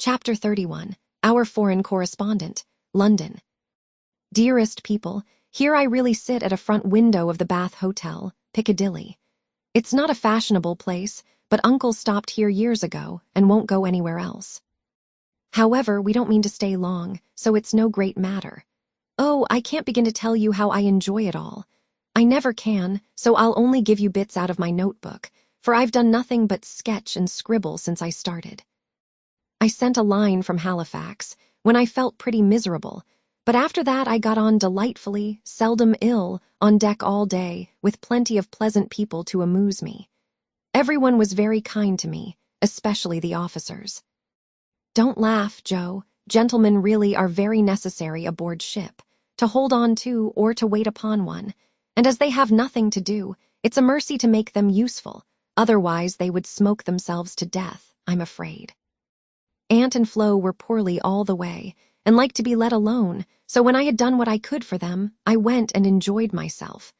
Chapter 31. Our Foreign Correspondent, London. Dearest people, here I really sit at a front window of the Bath Hotel, Piccadilly. It's not a fashionable place, but Uncle stopped here years ago and won't go anywhere else. However, we don't mean to stay long, so it's no great matter. Oh, I can't begin to tell you how I enjoy it all. I never can, so I'll only give you bits out of my notebook, for I've done nothing but sketch and scribble since I started. I sent a line from Halifax, when I felt pretty miserable, but after that I got on delightfully, seldom ill, on deck all day, with plenty of pleasant people to amuse me. Everyone was very kind to me, especially the officers. Don't laugh, Joe. Gentlemen really are very necessary aboard ship, to hold on to or to wait upon one, and as they have nothing to do, it's a mercy to make them useful, otherwise they would smoke themselves to death, I'm afraid. Aunt and Flo were poorly all the way, and liked to be let alone, so when I had done what I could for them, I went and enjoyed myself.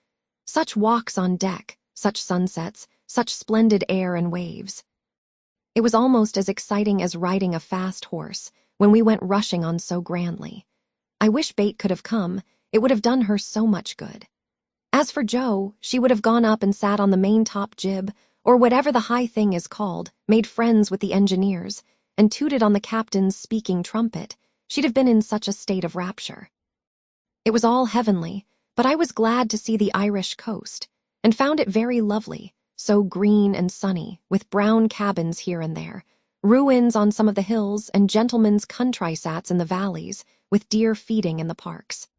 Such walks on deck, such sunsets, such splendid air and waves. It was almost as exciting as riding a fast horse, when we went rushing on so grandly. I wish Bate could have come, it would have done her so much good. As for Jo, she would have gone up and sat on the main-top jib, or whatever the high thing is called, made friends with the engineers, and tooted on the captain's speaking trumpet. She'd have been in such a state of rapture. It was all heavenly, but I was glad to see the Irish coast, and found it very lovely, so green and sunny, with brown cabins here and there, ruins on some of the hills, and gentlemen's countrysats in the valleys, with deer feeding in the parks.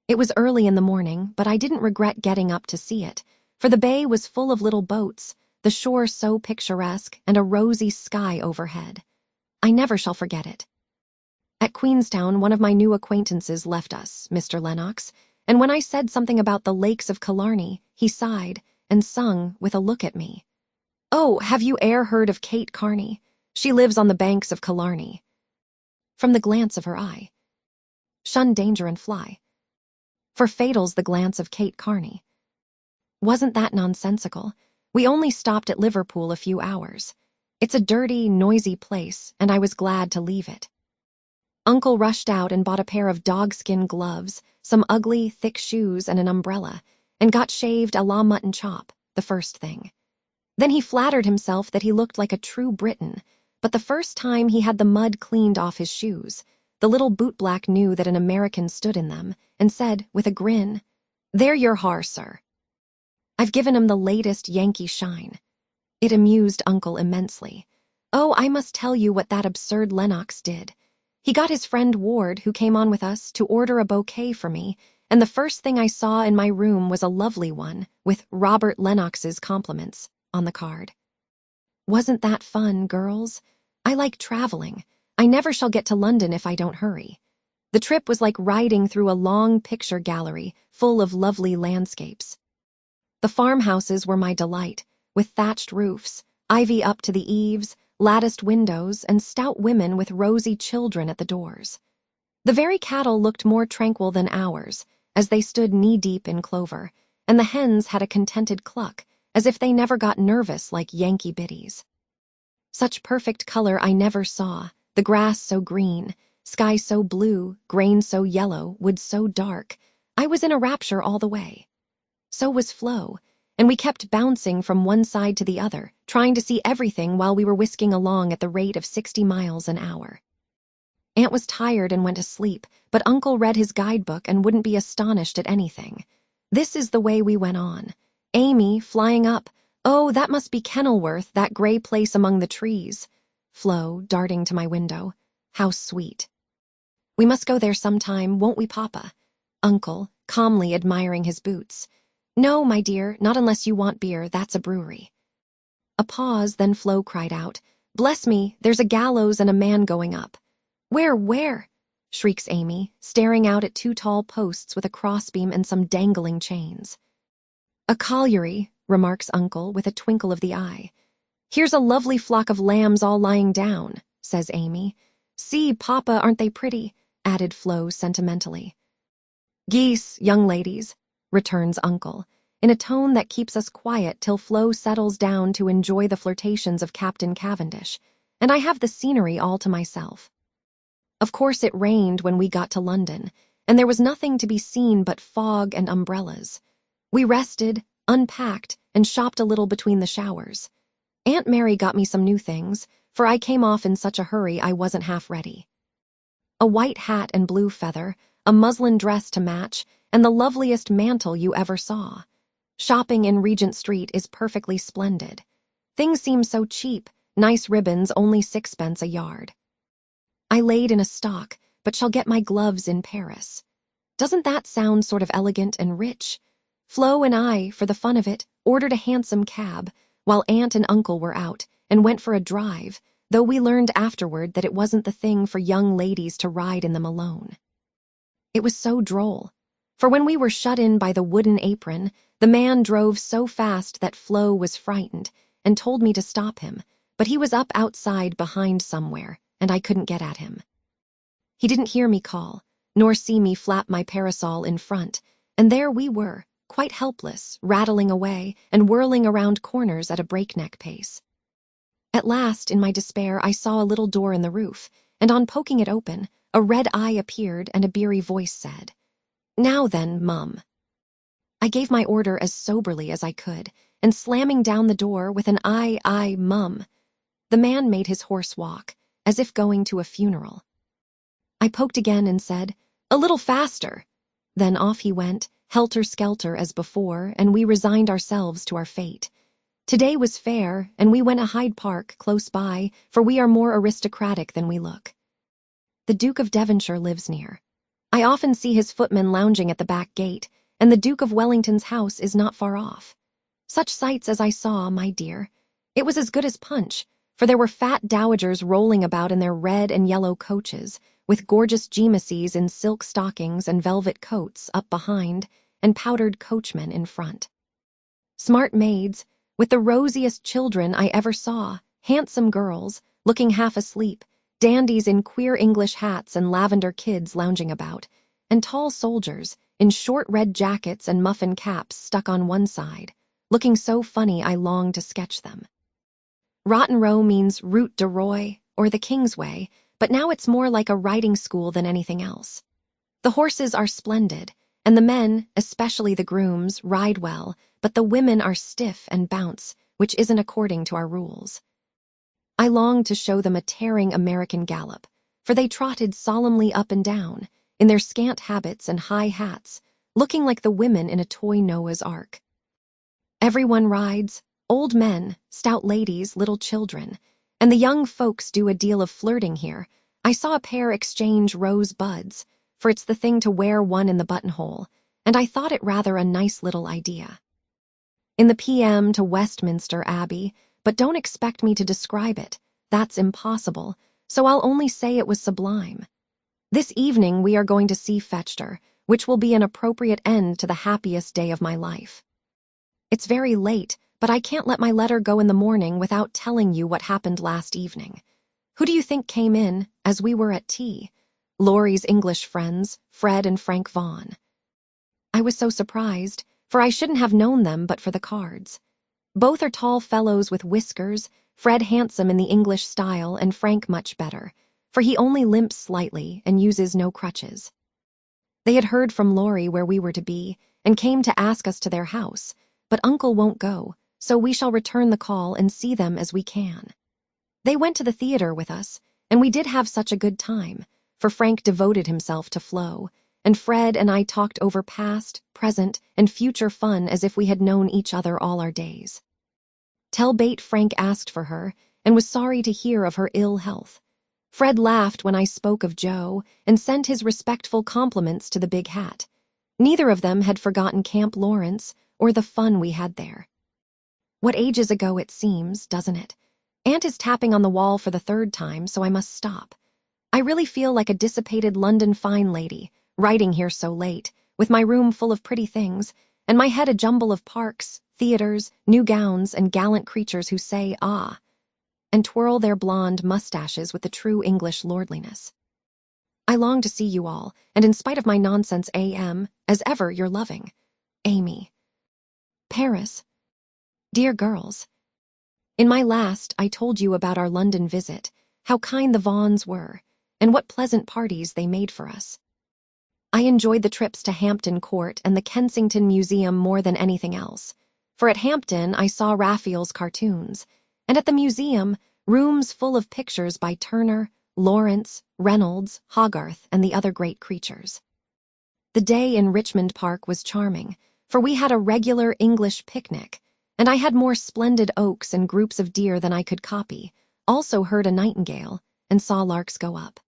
It was early in the morning, but I didn't regret getting up to see it, for the bay was full of little boats, the shore so picturesque, and a rosy sky overhead. I never shall forget it. At Queenstown, one of my new acquaintances left us, Mr. Lennox, and when I said something about the lakes of Killarney, he sighed and sung with a look at me. "Oh, have you e'er heard of Kate Carney? She lives on the banks of Killarney." From the glance of her eye. Shun danger and fly. For fatal's the glance of Kate Carney. Wasn't that nonsensical? We only stopped at Liverpool a few hours. It's a dirty, noisy place, and I was glad to leave it. Uncle rushed out and bought a pair of dogskin gloves, some ugly, thick shoes, and an umbrella, and got shaved a la mutton chop, the first thing. Then he flattered himself that he looked like a true Briton, but the first time he had the mud cleaned off his shoes, the little bootblack knew that an American stood in them, and said, with a grin, "There you're har, sir." I've given him the latest Yankee shine. It amused Uncle immensely. Oh, I must tell you what that absurd Lennox did. He got his friend Ward, who came on with us, to order a bouquet for me, and the first thing I saw in my room was a lovely one, with Robert Lennox's compliments, on the card. Wasn't that fun, girls? I like traveling. I never shall get to London if I don't hurry. The trip was like riding through a long picture gallery full of lovely landscapes. The farmhouses were my delight, with thatched roofs, ivy up to the eaves, latticed windows, and stout women with rosy children at the doors. The very cattle looked more tranquil than ours, as they stood knee-deep in clover, and the hens had a contented cluck, as if they never got nervous like Yankee biddies. Such perfect color I never saw, the grass so green, sky so blue, grain so yellow, wood so dark. I was in a rapture all the way. So was Flo, and we kept bouncing from one side to the other, trying to see everything while we were whisking along at the rate of 60 miles an hour. Aunt was tired and went to sleep, but Uncle read his guidebook and wouldn't be astonished at anything. This is the way we went on. Amy, flying up, "Oh, that must be Kenilworth, that gray place among the trees." Flo, darting to my window, "How sweet." "We must go there sometime, won't we, Papa?" Uncle, calmly admiring his boots. "No, my dear, not unless you want beer, that's a brewery." A pause, then Flo cried out, "Bless me, there's a gallows and a man going up." Where?" shrieks Amy, staring out at two tall posts with a crossbeam and some dangling chains. "A colliery," remarks Uncle with a twinkle of the eye. "Here's a lovely flock of lambs all lying down," says Amy. "See, Papa, aren't they pretty?" added Flo sentimentally. "Geese, young ladies," returns Uncle, in a tone that keeps us quiet till Flo settles down to enjoy the flirtations of Captain Cavendish, and I have the scenery all to myself. Of course it rained when we got to London, and there was nothing to be seen but fog and umbrellas. We rested, unpacked, and shopped a little between the showers. Aunt Mary got me some new things, for I came off in such a hurry I wasn't half ready. A white hat and blue feather, a muslin dress to match, and the loveliest mantle you ever saw. Shopping in Regent Street is perfectly splendid. Things seem so cheap, nice ribbons only 6 pence a yard. I laid in a stock, but shall get my gloves in Paris. Doesn't that sound sort of elegant and rich? Flo and I, for the fun of it, ordered a hansom cab, while Aunt and Uncle were out, and went for a drive, though we learned afterward that it wasn't the thing for young ladies to ride in them alone. It was so droll, for when we were shut in by the wooden apron, the man drove so fast that Flo was frightened and told me to stop him, but he was up outside behind somewhere, and I couldn't get at him. He didn't hear me call, nor see me flap my parasol in front, and there we were, quite helpless, rattling away and whirling around corners at a breakneck pace. At last, in my despair, I saw a little door in the roof, and on poking it open, a red eye appeared and a beery voice said, "Now then, Mum." I gave my order as soberly as I could, and slamming down the door with an "Aye, Mum," the man made his horse walk, as if going to a funeral. I poked again and said, "A little faster." Then off he went, helter-skelter as before, and we resigned ourselves to our fate. Today was fair, and we went to Hyde Park close by, for we are more aristocratic than we look. The Duke of Devonshire lives near. I often see his footmen lounging at the back gate, and the Duke of Wellington's house is not far off. Such sights as I saw, my dear. It was as good as punch, for there were fat dowagers rolling about in their red and yellow coaches, with gorgeous geniuses in silk stockings and velvet coats up behind, and powdered coachmen in front. Smart maids, with the rosiest children I ever saw, handsome girls, looking half asleep, dandies in queer English hats and lavender kids lounging about, and tall soldiers in short red jackets and muffin caps stuck on one side, looking so funny I longed to sketch them. Rotten Row means Route de Roy, or the Kingsway, but now it's more like a riding school than anything else. The horses are splendid, and the men, especially the grooms, ride well, but the women are stiff and bounce, which isn't according to our rules. I longed to show them a tearing American gallop, for they trotted solemnly up and down, in their scant habits and high hats, looking like the women in a toy Noah's Ark. Everyone rides, old men, stout ladies, little children, and the young folks do a deal of flirting here. I saw a pair exchange rose buds, for it's the thing to wear one in the buttonhole, and I thought it rather a nice little idea. In the PM to Westminster Abbey, but don't expect me to describe it. That's impossible, so I'll only say it was sublime. This evening we are going to see Fetchter, which will be an appropriate end to the happiest day of my life. It's very late, but I can't let my letter go in the morning without telling you what happened last evening. Who do you think came in, as we were at tea? Laurie's English friends, Fred and Frank Vaughan. I was so surprised, for I shouldn't have known them but for the cards. Both are tall fellows with whiskers, Fred handsome in the English style and Frank much better, for he only limps slightly and uses no crutches. They had heard from Laurie where we were to be, and came to ask us to their house, but Uncle won't go, so we shall return the call and see them as we can. They went to the theater with us, and we did have such a good time, for Frank devoted himself to Flo, and Fred and I talked over past, present, and future fun as if we had known each other all our days. Tell Bate Frank asked for her, and was sorry to hear of her ill health. Fred laughed when I spoke of Joe, and sent his respectful compliments to the big hat. Neither of them had forgotten Camp Lawrence, or the fun we had there. What ages ago it seems, doesn't it? Aunt is tapping on the wall for the third time, so I must stop. I really feel like a dissipated London fine lady, writing here so late, with my room full of pretty things, and my head a jumble of parks, theaters, new gowns, and gallant creatures who say, "Ah," and twirl their blonde mustaches with the true English lordliness. I long to see you all, and in spite of my nonsense am, as ever, your loving, Amy. Paris. Dear girls. In my last, I told you about our London visit, how kind the Vaughns were, and what pleasant parties they made for us. I enjoyed the trips to Hampton Court and the Kensington Museum more than anything else, for at Hampton I saw Raphael's cartoons, and at the museum, rooms full of pictures by Turner, Lawrence, Reynolds, Hogarth, and the other great creatures. The day in Richmond Park was charming, for we had a regular English picnic, and I had more splendid oaks and groups of deer than I could copy, also heard a nightingale, and saw larks go up.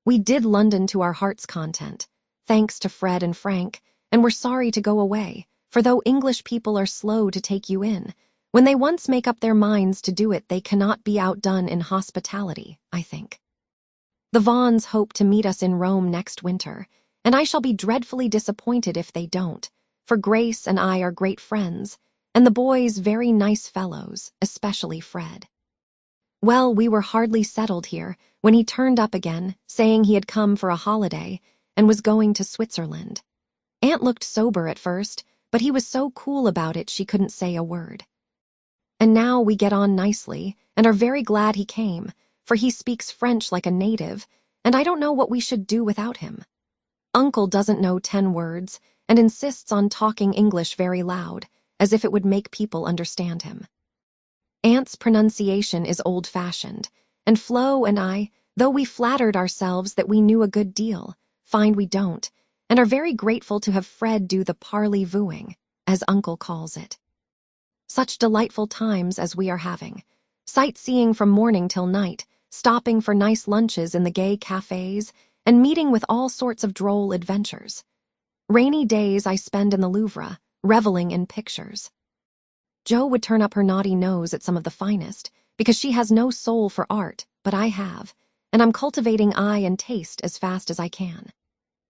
We did London to our heart's content, thanks to Fred and Frank, and were sorry to go away, for though English people are slow to take you in, when they once make up their minds to do it, they cannot be outdone in hospitality, I think. The Vaughns hope to meet us in Rome next winter, and I shall be dreadfully disappointed if they don't, for Grace and I are great friends, and the boys very nice fellows, especially Fred. Well, we were hardly settled here when he turned up again, saying he had come for a holiday and was going to Switzerland. Aunt looked sober at first, but he was so cool about it she couldn't say a word. And now we get on nicely and are very glad he came, for he speaks French like a native, and I don't know what we should do without him. Uncle doesn't know 10 words and insists on talking English very loud, as if it would make people understand him. Aunt's pronunciation is old-fashioned, and Flo and I, though we flattered ourselves that we knew a good deal, find we don't, and are very grateful to have Fred do the parley-vooing, as Uncle calls it. Such delightful times as we are having, sightseeing from morning till night, stopping for nice lunches in the gay cafes, and meeting with all sorts of droll adventures. Rainy days I spend in the Louvre, reveling in pictures. Jo would turn up her naughty nose at some of the finest, because she has no soul for art, but I have, and I'm cultivating eye and taste as fast as I can.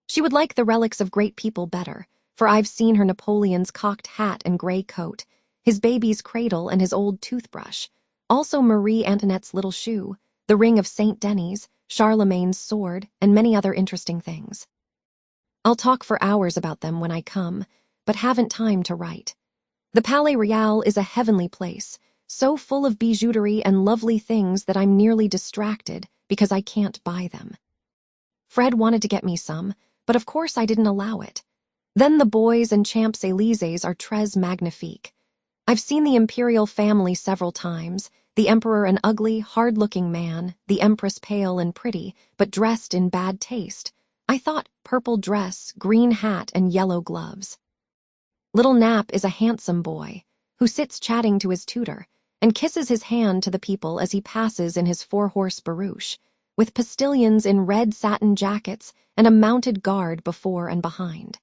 She would like the relics of great people better, for I've seen her Napoleon's cocked hat and gray coat, his baby's cradle and his old toothbrush, also Marie Antoinette's little shoe, the ring of St. Denis, Charlemagne's sword, and many other interesting things. I'll talk for hours about them when I come, but haven't time to write. The Palais Royal is a heavenly place, so full of bijouterie and lovely things that I'm nearly distracted because I can't buy them. Fred wanted to get me some, but of course I didn't allow it. Then the boys and Champs-Élysées are très magnifiques. I've seen the imperial family several times, the emperor an ugly, hard-looking man, the empress pale and pretty, but dressed in bad taste. I thought purple dress, green hat, and yellow gloves. Little Nap is a handsome boy, who sits chatting to his tutor, and kisses his hand to the people as he passes in his 4-horse barouche, with postilions in red satin jackets and a mounted guard before and behind.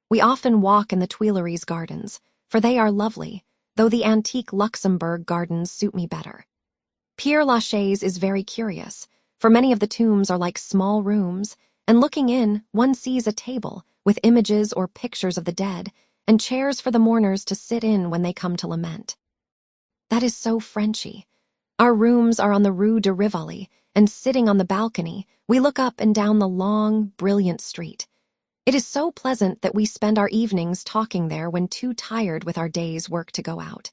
We often walk in the Tuileries gardens, for they are lovely, though the antique Luxembourg gardens suit me better. Père Lachaise is very curious, for many of the tombs are like small rooms, and looking in, one sees a table with images or pictures of the dead, and chairs for the mourners to sit in when they come to lament. That is so Frenchy. Our rooms are on the Rue de Rivoli, and sitting on the balcony, we look up and down the long, brilliant street. It is so pleasant that we spend our evenings talking there when too tired with our day's work to go out.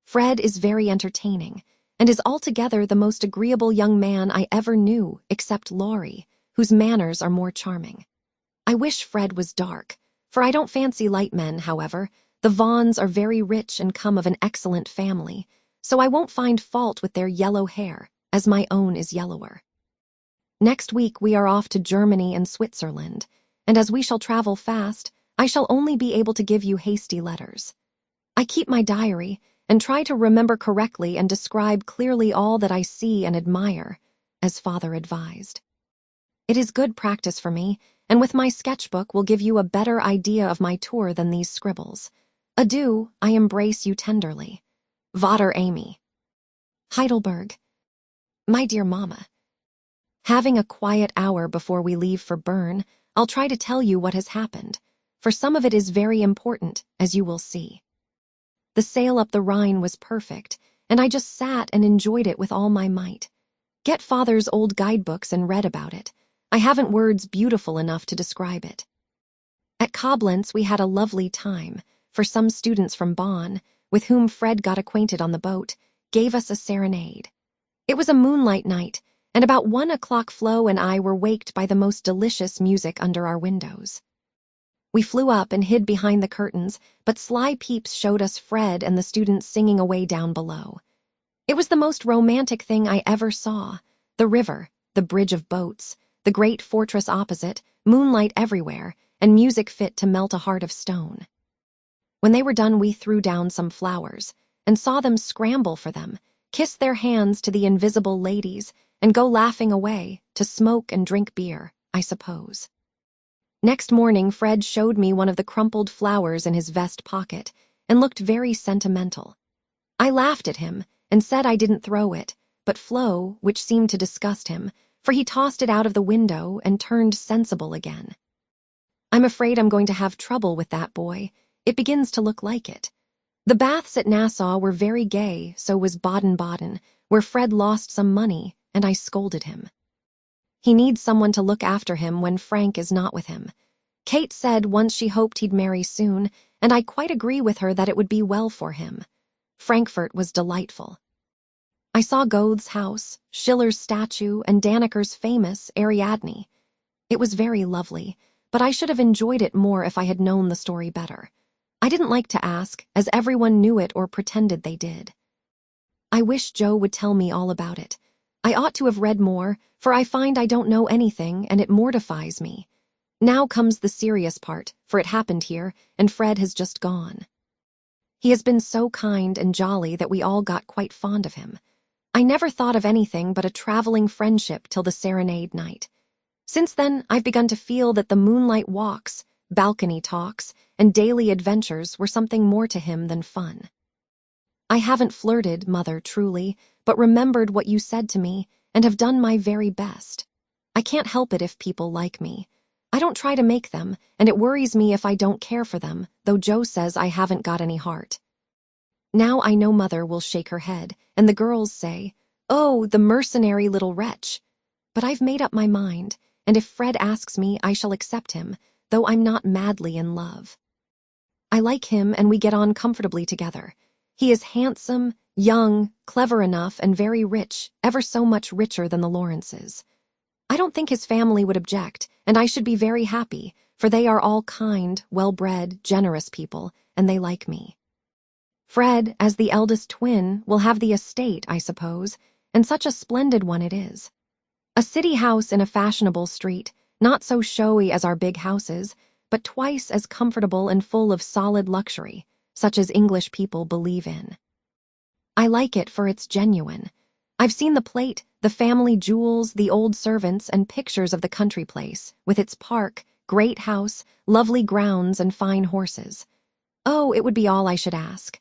Fred is very entertaining, and is altogether the most agreeable young man I ever knew, except Laurie, whose manners are more charming. I wish Fred was dark, for I don't fancy light men, however. The Vaughns are very rich and come of an excellent family, so I won't find fault with their yellow hair, as my own is yellower. Next week we are off to Germany and Switzerland, and as we shall travel fast, I shall only be able to give you hasty letters. I keep my diary, and try to remember correctly and describe clearly all that I see and admire, as Father advised. It is good practice for me, and with my sketchbook will give you a better idea of my tour than these scribbles. Adieu, I embrace you tenderly. Vater Amy. Heidelberg. My dear Mama. Having a quiet hour before we leave for Bern, I'll try to tell you what has happened, for some of it is very important, as you will see. The sail up the Rhine was perfect, and I just sat and enjoyed it with all my might. Get Father's old guidebooks and read about it. I haven't words beautiful enough to describe it. At Koblenz we had a lovely time, for some students from Bonn, with whom Fred got acquainted on the boat, gave us a serenade. It was a moonlight night, and about 1 o'clock Flo and I were waked by the most delicious music under our windows. We flew up and hid behind the curtains, but sly peeps showed us Fred and the students singing away down below. It was the most romantic thing I ever saw. The river, the bridge of boats, the great fortress opposite, moonlight everywhere, and music fit to melt a heart of stone. When they were done, we threw down some flowers and saw them scramble for them, kiss their hands to the invisible ladies, and go laughing away to smoke and drink beer, I suppose. Next morning, Fred showed me one of the crumpled flowers in his vest pocket and looked very sentimental. I laughed at him and said I didn't throw it, but Flo, which seemed to disgust him, for he tossed it out of the window and turned sensible again. I'm afraid I'm going to have trouble with that boy. It begins to look like it. The baths at Nassau were very gay, so was Baden-Baden, where Fred lost some money, and I scolded him. He needs someone to look after him when Frank is not with him. Kate said once she hoped he'd marry soon, and I quite agree with her that it would be well for him. Frankfurt was delightful. I saw Goethe's house, Schiller's statue, and Danneker's famous Ariadne. It was very lovely, but I should have enjoyed it more if I had known the story better. I didn't like to ask, as everyone knew it or pretended they did. I wish Joe would tell me all about it. I ought to have read more, for I find I don't know anything, and it mortifies me. Now comes the serious part, for it happened here, and Fred has just gone. He has been so kind and jolly that we all got quite fond of him. I never thought of anything but a traveling friendship till the serenade night. Since then, I've begun to feel that the moonlight walks, balcony talks, and daily adventures were something more to him than fun. I haven't flirted, Mother, truly, but remembered what you said to me and have done my very best. I can't help it if people like me. I don't try to make them, and it worries me if I don't care for them, though Joe says I haven't got any heart. Now I know Mother will shake her head, and the girls say, "Oh, the mercenary little wretch." But I've made up my mind, and if Fred asks me, I shall accept him, though I'm not madly in love. I like him, and we get on comfortably together. He is handsome, young, clever enough, and very rich, ever so much richer than the Lawrences. I don't think his family would object, and I should be very happy, for they are all kind, well-bred, generous people, and they like me. Fred, as the eldest twin, will have the estate, I suppose, and such a splendid one it is. A city house in a fashionable street, not so showy as our big houses, but twice as comfortable and full of solid luxury, such as English people believe in. I like it for it's genuine. I've seen the plate, the family jewels, the old servants, and pictures of the country place, with its park, great house, lovely grounds, and fine horses. Oh, it would be all I should ask.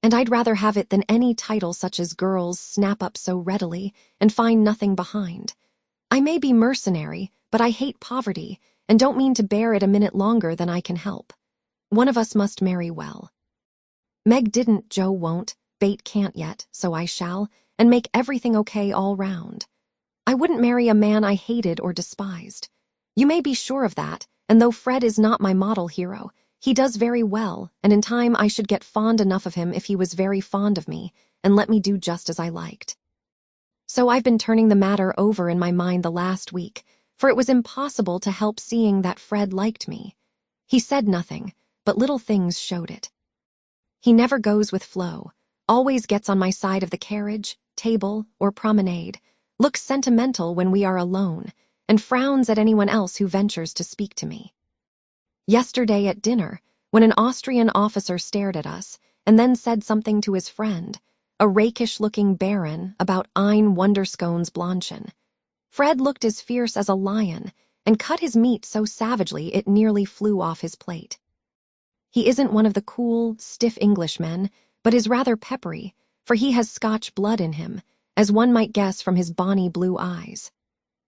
And I'd rather have it than any title such as girls snap up so readily and find nothing behind. I may be mercenary, but I hate poverty, and don't mean to bear it a minute longer than I can help. One of us must marry well. Meg didn't, Joe won't, Bate can't yet, so I shall, and make everything okay all round. I wouldn't marry a man I hated or despised. You may be sure of that, and though Fred is not my model hero, he does very well, and in time I should get fond enough of him if he was very fond of me, and let me do just as I liked. So I've been turning the matter over in my mind the last week, for it was impossible to help seeing that Fred liked me. He said nothing, but little things showed it. He never goes with Flo, always gets on my side of the carriage, table, or promenade, looks sentimental when we are alone, and frowns at anyone else who ventures to speak to me. Yesterday at dinner, when an Austrian officer stared at us and then said something to his friend, a rakish-looking baron, about Ein Wunderskones Blanchen, Fred looked as fierce as a lion and cut his meat so savagely it nearly flew off his plate. He isn't one of the cool, stiff Englishmen, but is rather peppery, for he has Scotch blood in him, as one might guess from his bonny blue eyes.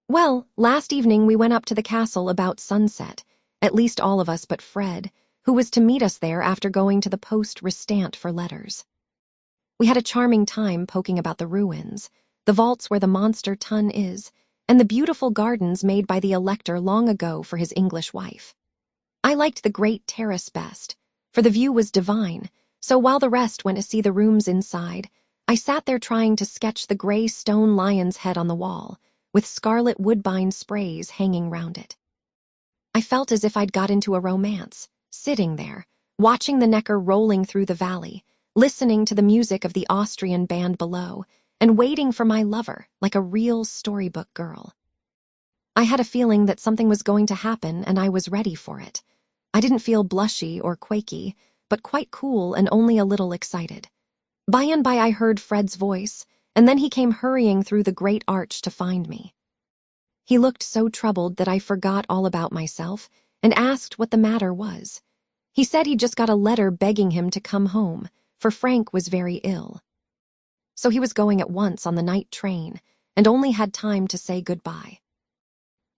Well, last evening we went up to the castle about sunset, at least all of us but Fred, who was to meet us there after going to the poste restante for letters. We had a charming time poking about the ruins, the vaults where the monster tun is, and the beautiful gardens made by the elector long ago for his English wife. I liked the great terrace best, for the view was divine, So while the rest went to see the rooms inside, I sat there trying to sketch the gray stone lion's head on the wall, with scarlet woodbine sprays hanging round it. I felt as if I'd got into a romance, sitting there, watching the Neckar rolling through the valley, listening to the music of the Austrian band below, and waiting for my lover like a real storybook girl. I had a feeling that something was going to happen, and I was ready for it. I didn't feel blushy or quaky, but quite cool and only a little excited. By and by I heard Fred's voice, and then he came hurrying through the great arch to find me. He looked so troubled that I forgot all about myself and asked what the matter was. He said he'd just got a letter begging him to come home, for Frank was very ill. So he was going at once on the night train and only had time to say goodbye.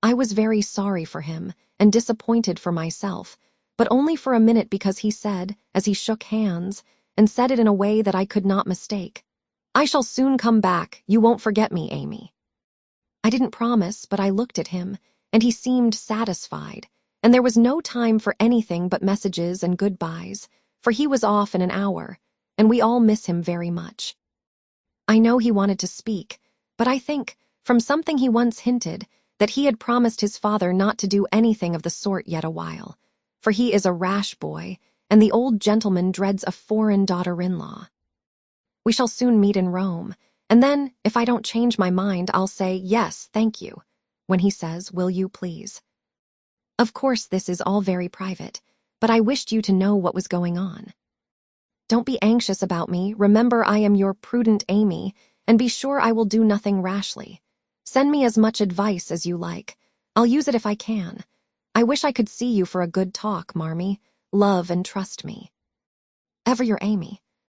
I was very sorry for him and disappointed for myself, but only for a minute, because he said, as he shook hands, and said it in a way that I could not mistake, "I shall soon come back. You won't forget me, Amy." I didn't promise, but I looked at him, and he seemed satisfied, and there was no time for anything but messages and goodbyes, for he was off in an hour, and we all miss him very much. I know he wanted to speak, but I think, from something he once hinted, that he had promised his father not to do anything of the sort yet a while, for he is a rash boy, and the old gentleman dreads a foreign daughter-in-law. We shall soon meet in Rome, and then, if I don't change my mind, I'll say, "Yes, thank you," when he says, "Will you please?" Of course, this is all very private, but I wished you to know what was going on. Don't be anxious about me. Remember, I am your prudent Amy, and be sure I will do nothing rashly. Send me as much advice as you like. I'll use it if I can. I wish I could see you for a good talk, Marmee. Love and trust me. Ever your Amy.